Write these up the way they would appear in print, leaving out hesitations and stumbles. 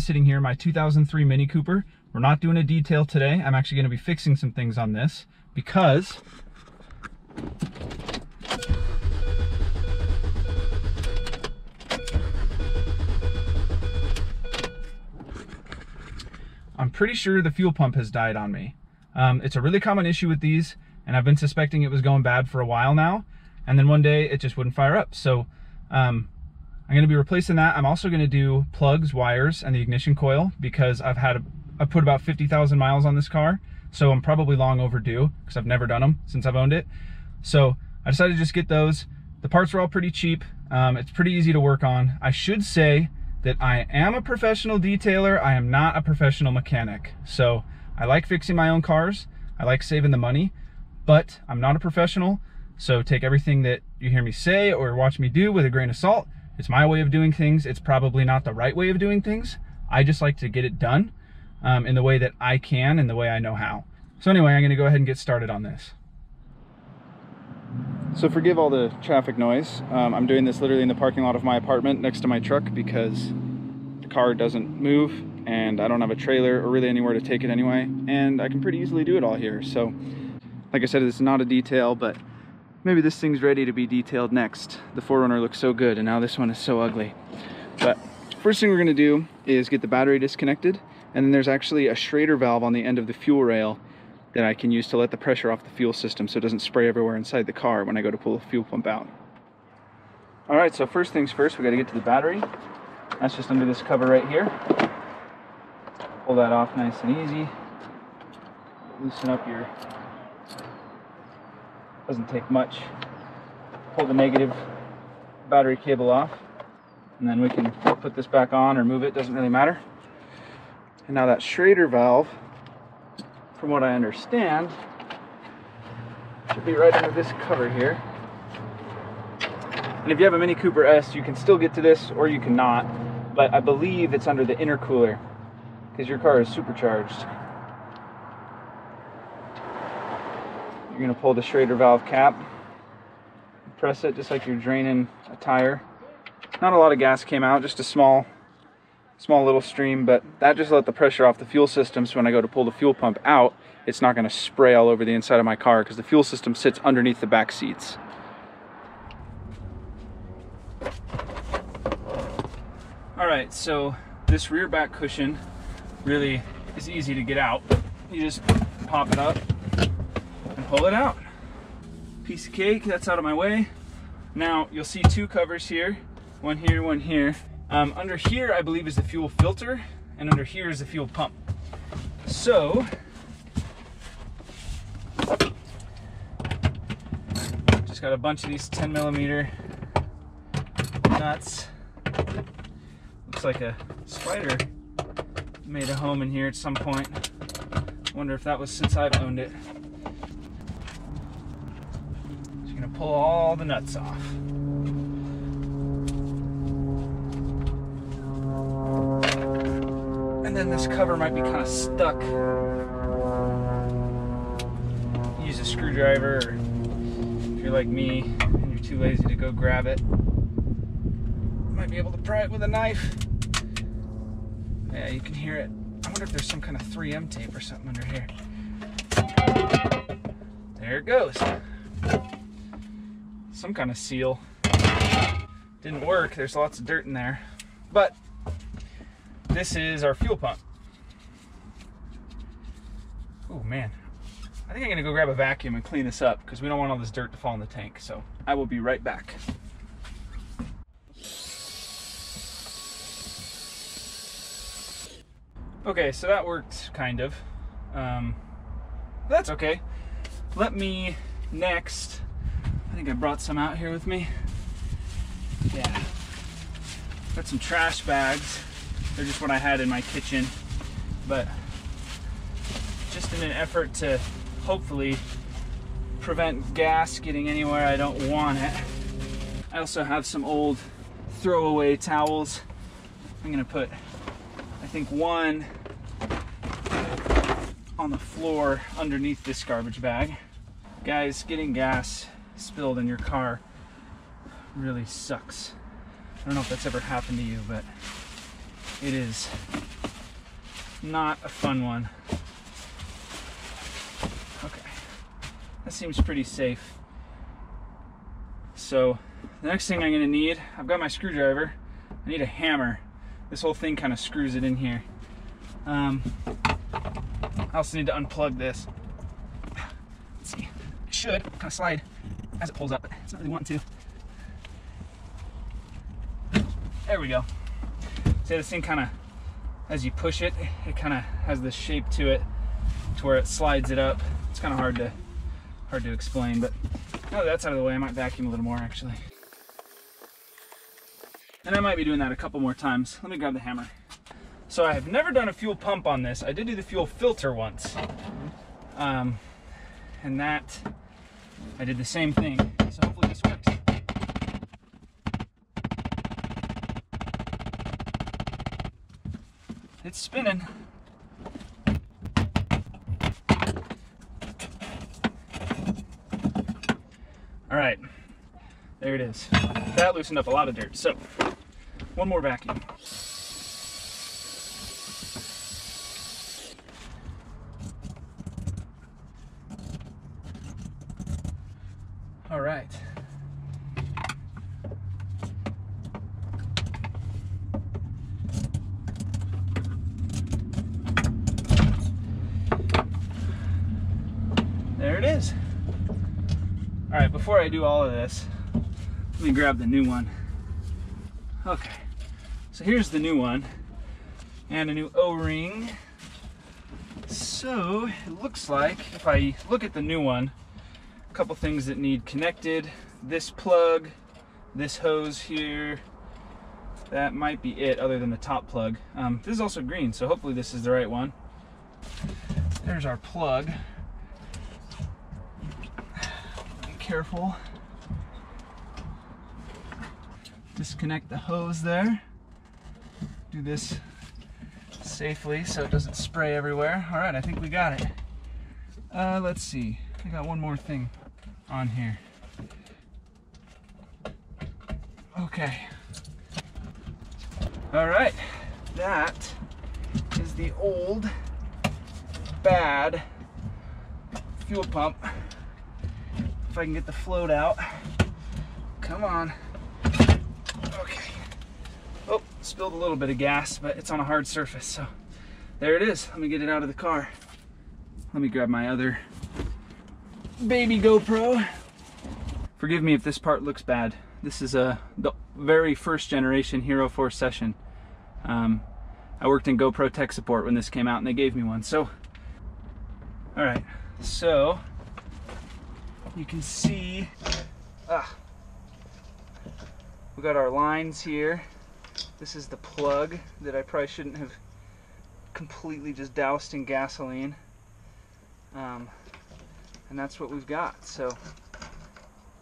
sitting here, my 2003 Mini Cooper. We're not doing a detail today. I'm actually going to be fixing some things on this because I'm pretty sure the fuel pump has died on me. It's a really common issue with these, and I've been suspecting it was going bad for a while now, and then one day it just wouldn't fire up. So I'm going to be replacing that. I'm also going to do plugs, wires, and the ignition coil because I've put about 50,000 miles on this car, so I'm probably long overdue because I've never done them since I've owned it. So I decided to just get those. The parts were all pretty cheap. It's pretty easy to work on. I should say that I am a professional detailer. I am not a professional mechanic. So I like fixing my own cars. I like saving the money, but I'm not a professional. So take everything that you hear me say or watch me do with a grain of salt. It's my way of doing things. It's probably not the right way of doing things. I just like to get it done in the way that I can and the way I know how. So anyway, I'm gonna go ahead and get started on this. So forgive all the traffic noise. I'm doing this literally in the parking lot of my apartment next to my truck because the car doesn't move and I don't have a trailer or really anywhere to take it anyway, and I can pretty easily do it all here. So like I said, it's not a detail, but maybe this thing's ready to be detailed next. The 4Runner looks so good and now this one is so ugly. But first thing we're gonna do is get the battery disconnected, and then there's actually a Schrader valve on the end of the fuel rail that I can use to let the pressure off the fuel system so it doesn't spray everywhere inside the car when I go to pull the fuel pump out. All right, so first things first, we gotta get to the battery. That's just under this cover right here. Pull that off nice and easy. Loosen up your, doesn't take much. Pull the negative battery cable off, and then we can put this back on or move it, doesn't really matter. And now that Schrader valve, from what I understand, should be right under this cover here. And if you have a Mini Cooper S, you can still get to this or you cannot, but I believe it's under the intercooler because your car is supercharged. You're going to pull the Schrader valve cap, press it just like you're draining a tire. Not a lot of gas came out, just a small little stream, but that just let the pressure off the fuel system, so when I go to pull the fuel pump out, it's not going to spray all over the inside of my car because the fuel system sits underneath the back seats. Alright, so this rear back cushion really is easy to get out. You just pop it up and pull it out. Piece of cake, that's out of my way. Now you'll see two covers here, one here, one here. Under here, I believe, is the fuel filter, and under here is the fuel pump. So, just got a bunch of these 10mm nuts. Looks like a spider made a home in here at some point. Wonder if that was since I've owned it. Just gonna pull all the nuts off. And then this cover might be kind of stuck. Use a screwdriver, or if you're like me and you're too lazy to go grab it, you might be able to pry it with a knife. Yeah, you can hear it. I wonder if there's some kind of 3M tape or something under here. There it goes. Some kind of seal. Didn't work, there's lots of dirt in there. But this is our fuel pump. Oh man, I think I'm gonna go grab a vacuum and clean this up because we don't want all this dirt to fall in the tank. So I will be right back. Okay, so that worked kind of. That's okay. Let me next, I think I brought some out here with me. Yeah, got some trash bags. They're just what I had in my kitchen, but just in an effort to hopefully prevent gas getting anywhere I don't want it. I also have some old throwaway towels. I'm gonna put, I think, one on the floor underneath this garbage bag. Guys, getting gas spilled in your car really sucks. I don't know if that's ever happened to you, but it is not a fun one. Okay, that seems pretty safe. So the next thing I'm gonna need, I've got my screwdriver. I need a hammer. This whole thing kind of screws it in here. I also need to unplug this. Let's see, it should kind of slide as it pulls up, but it's not really wanting to. There we go. See, this thing kind of, as you push it, it kind of has this shape to it, to where it slides it up. It's kind of hard to explain, but now that that's out of the way, I might vacuum a little more actually. And I might be doing that a couple more times. Let me grab the hammer. So I have never done a fuel pump on this. I did do the fuel filter once. And that, I did the same thing. So hopefully this works. It's spinning. All right, there it is. That loosened up a lot of dirt. So one more vacuum. All right. There it is. All right, before I do all of this, let me grab the new one. Okay, so here's the new one and a new O-ring. So it looks like, if I look at the new one, a couple things that need connected. This plug, this hose here, that might be it other than the top plug. This is also green, so hopefully this is the right one. There's our plug. Be careful. Disconnect the hose there. Do this safely so it doesn't spray everywhere. All right, I think we got it. Let's see, I got one more thing on here. Okay. All right, that is the old, bad fuel pump. If I can get the float out. Come on. Okay. Oh, spilled a little bit of gas, but it's on a hard surface, so there it is. Let me get it out of the car. Let me grab my other baby GoPro. Forgive me if this part looks bad. This is the very first generation Hero 4 Session. I worked in GoPro tech support when this came out and they gave me one. So, all right, so you can see, we got our lines here. This is the plug that I probably shouldn't have completely just doused in gasoline. And that's what we've got. So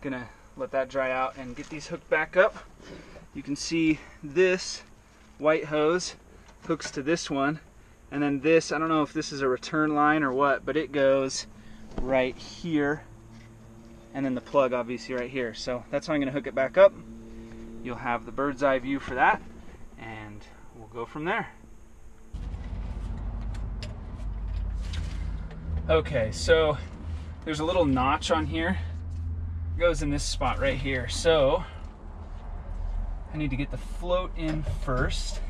gonna let that dry out and get these hooked back up. You can see this white hose hooks to this one, and then this, I don't know if this is a return line or what, but it goes right here, and then the plug obviously right here. So that's how I'm gonna hook it back up. You'll have the bird's eye view for that, and we'll go from there. Okay, so there's a little notch on here. It goes in this spot right here. So I need to get the float in first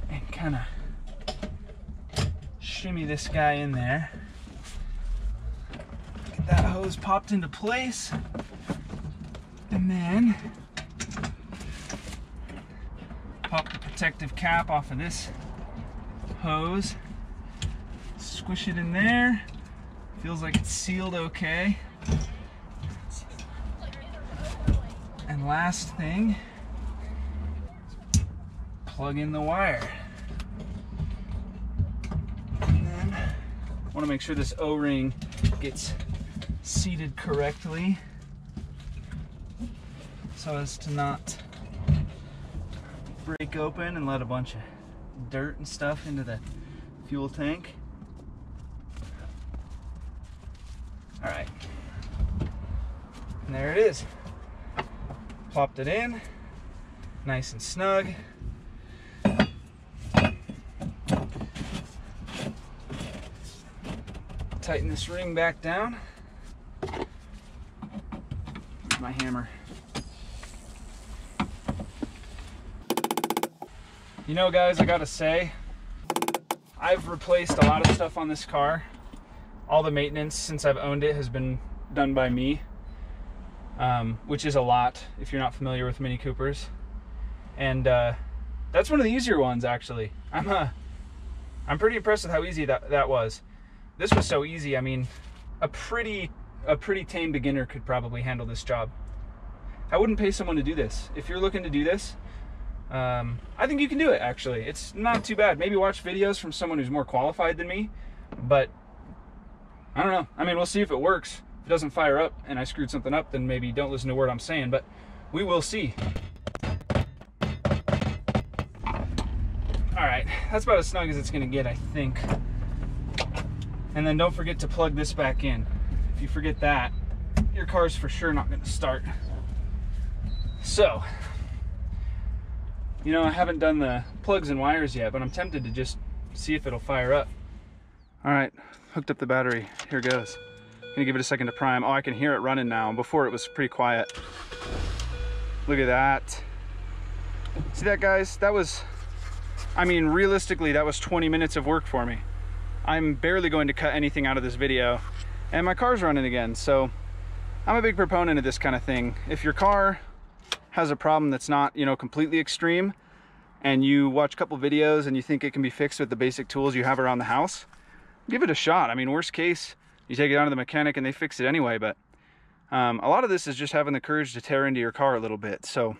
and kind of shimmy this guy in there. Get that hose popped into place, and then pop the protective cap off of this hose. Squish it in there. Feels like it's sealed okay. And last thing, plug in the wire. And then I want to make sure this O-ring gets seated correctly so as to not break open and let a bunch of dirt and stuff into the fuel tank. All right, and there it is. Plopped it in, nice and snug. tighten this ring back down. My hammer. You know, guys, I gotta say, I've replaced a lot of stuff on this car. All the maintenance since I've owned it has been done by me, which is a lot if you're not familiar with Mini Coopers. And that's one of the easier ones, actually. I'm pretty impressed with how easy that was. This was so easy. I mean, a pretty tame beginner could probably handle this job. I wouldn't pay someone to do this. If you're looking to do this, I think you can do it, actually. It's not too bad. Maybe watch videos from someone who's more qualified than me, but I don't know. I mean, we'll see if it works. If it doesn't fire up and I screwed something up, then maybe don't listen to a word I'm saying, but we will see. All right, that's about as snug as it's gonna get, I think. And then don't forget to plug this back in. If you forget that, your car's for sure not gonna start. So, you know, I haven't done the plugs and wires yet, but I'm tempted to just see if it'll fire up. All right, hooked up the battery. Here goes. Gonna give it a second to prime. Oh, I can hear it running now. Before it was pretty quiet. Look at that. See that, guys? That was, I mean, realistically, that was 20 minutes of work for me. I'm barely going to cut anything out of this video, and my car's running again. So I'm a big proponent of this kind of thing. If your car has a problem that's not, you know, completely extreme, and you watch a couple videos and you think it can be fixed with the basic tools you have around the house, give it a shot. I mean, worst case, you take it down to the mechanic and they fix it anyway. But a lot of this is just having the courage to tear into your car a little bit. So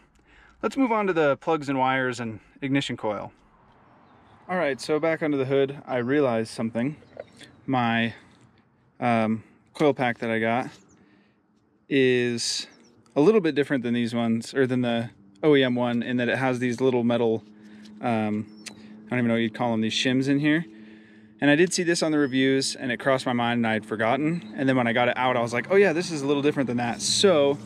let's move on to the plugs and wires and ignition coil. All right, so back under the hood, I realized something. My coil pack that I got is a little bit different than these ones, or than the OEM one, in that it has these little metal, I don't even know what you'd call them, these shims in here. And I did see this on the reviews, and it crossed my mind and I had forgotten. And then when I got it out, I was like, oh yeah, this is a little different than that. So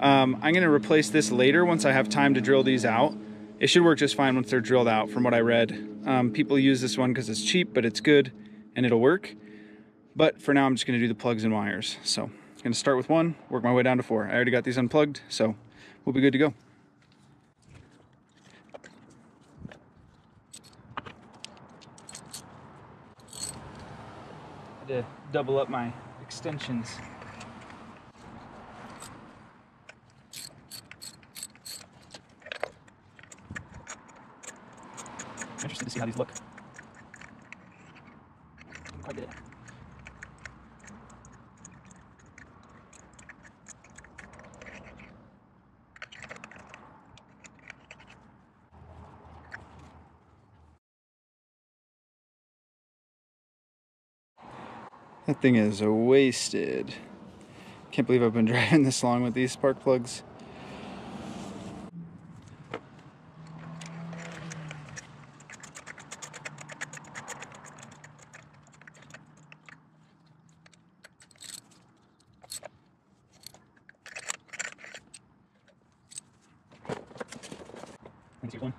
I'm gonna replace this later once I have time to drill these out. It should work just fine once they're drilled out, from what I read. People use this one because it's cheap, but it's good and it'll work. But for now, I'm just gonna do the plugs and wires. So I'm gonna start with one, work my way down to 4. I already got these unplugged, so we'll be good to go. I had to double up my extensions. I'm interested to see how these look. Quite good. That thing is wasted. Can't believe I've been driving this long with these spark plugs. One.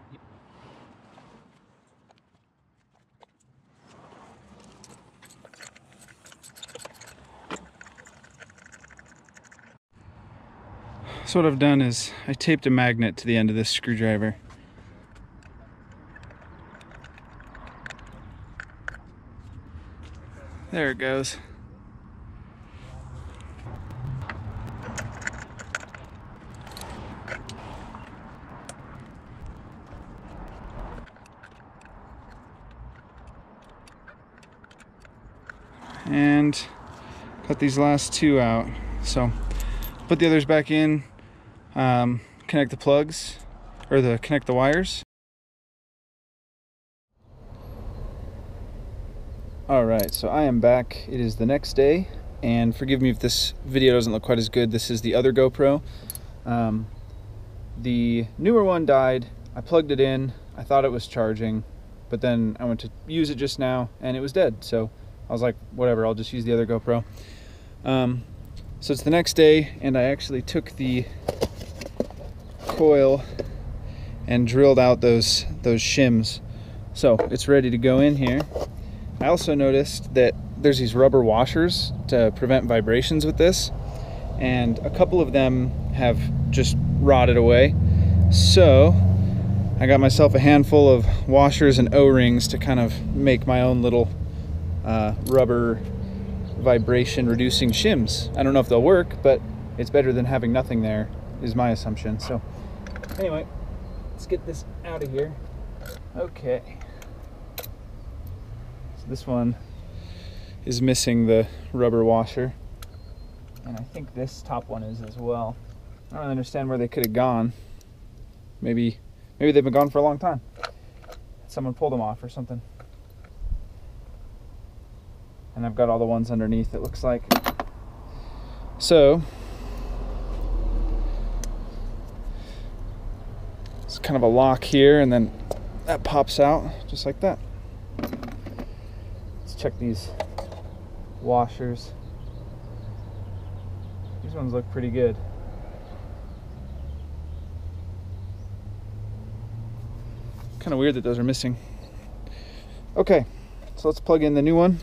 So what I've done is I taped a magnet to the end of this screwdriver. There it goes. And cut these last 2 out. So put the others back in, connect the plugs, or connect the wires. All right, so I am back. It is the next day, and forgive me if this video doesn't look quite as good. This is the other GoPro. The newer one died. I plugged it in. I thought it was charging, but then I went to use it just now and it was dead. So I was like, whatever, I'll just use the other GoPro. So it's the next day, and I actually took the coil and drilled out those shims. So it's ready to go in here. I also noticed that there's these rubber washers to prevent vibrations with this, and a couple of them have just rotted away. So I got myself a handful of washers and O-rings to kind of make my own little rubber vibration reducing shims. I don't know if they'll work, but it's better than having nothing there, is my assumption. So anyway, let's get this out of here. Okay. So this one is missing the rubber washer, and I think this top one is as well. I don't really understand where they could have gone. Maybe they've been gone for a long time. Someone pulled them off or something. And I've got all the ones underneath, it looks like. So it's kind of a lock here, and then that pops out just like that. Let's check these washers. These ones look pretty good. Kind of weird that those are missing. Okay, so let's plug in the new one.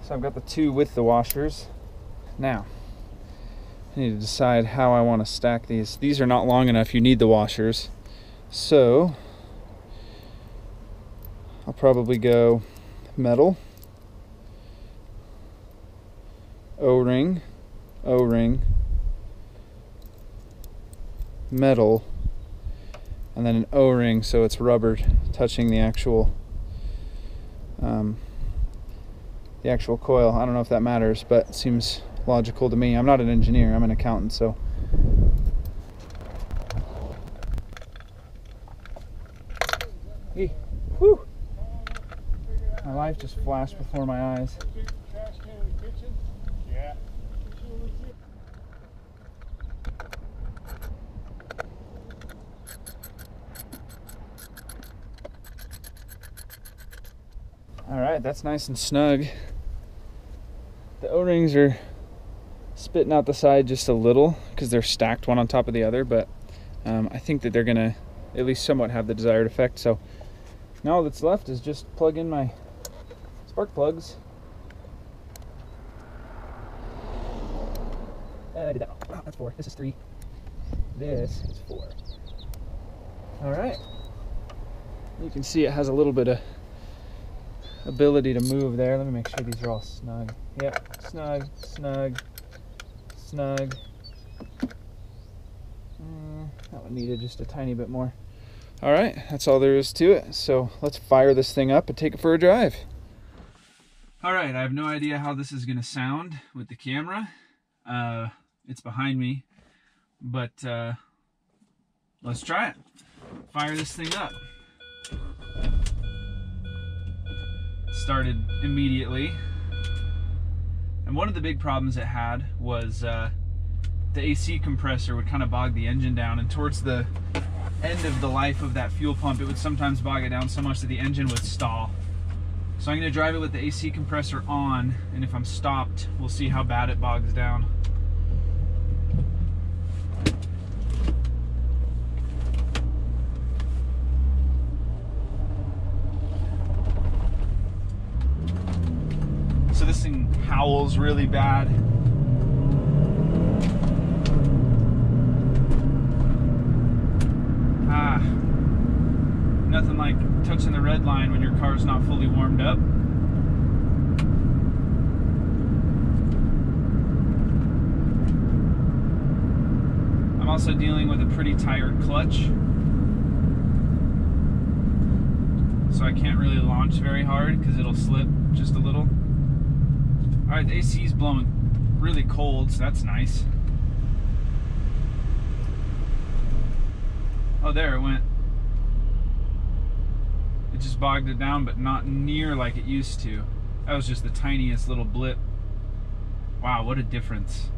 So I've got the two with the washers. Now, I need to decide how I want to stack these. These are not long enough, you need the washers. So, I'll probably go metal, O-ring, O-ring, metal, and then an O-ring so it's rubbered, touching the actual coil. I don't know if that matters, but it seems logical to me. I'm not an engineer, I'm an accountant, so. Hey, whew! My life just flashed before my eyes. All right, that's nice and snug. The O-rings are spitting out the side just a little because they're stacked one on top of the other, but I think that they're gonna at least somewhat have the desired effect. So now all that's left is just plug in my spark plugs. I did that. Oh, that's 4. This is 3. This is 4. All right. You can see it has a little bit of ability to move there. Let me make sure these are all snug. Yep, snug, snug, snug. That one needed just a tiny bit more. All right, that's all there is to it. So let's fire this thing up and take it for a drive. All right, I have no idea how this is gonna sound with the camera. It's behind me, but let's try it. Fire this thing up. Started immediately, and one of the big problems it had was the AC compressor would kind of bog the engine down, and towards the end of the life of that fuel pump it would sometimes bog it down so much that the engine would stall. So I'm going to drive it with the AC compressor on, and if I'm stopped we'll see how bad it bogs down. So this thing howls really bad. Nothing like touching the red line when your car's not fully warmed up. I'm also dealing with a pretty tired clutch, so I can't really launch very hard because it'll slip just a little. Alright, the AC's blowing really cold, so that's nice. Oh, there it went. It just bogged it down, but not near like it used to. That was just the tiniest little blip. Wow, what a difference.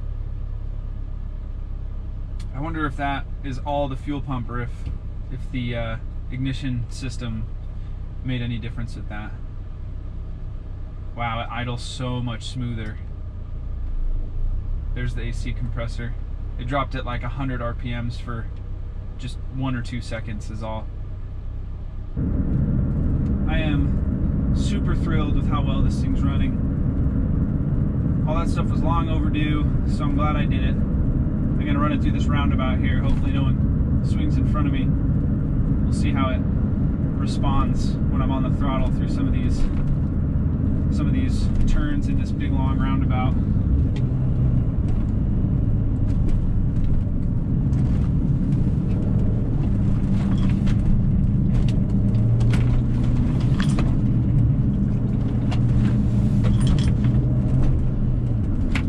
I wonder if that is all the fuel pump, or if the ignition system made any difference with that. Wow, it idles so much smoother. There's the AC compressor. It dropped at like 100 RPMs for just 1 or 2 seconds is all. I am super thrilled with how well this thing's running. All that stuff was long overdue, so I'm glad I did it. I'm gonna run it through this roundabout here. Hopefully no one swings in front of me. We'll see how it responds when I'm on the throttle through some of these turns in this big long roundabout.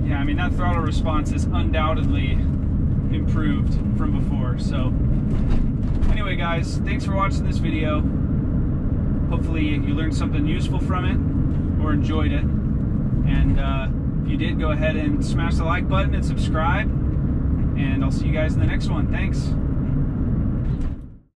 Yeah, I mean, that throttle response is undoubtedly improved from before. So anyway, guys, thanks for watching this video. Hopefully you learned something useful from it or enjoyed it. And if you did, go ahead and smash the like button and subscribe. And I'll see you guys in the next one. Thanks.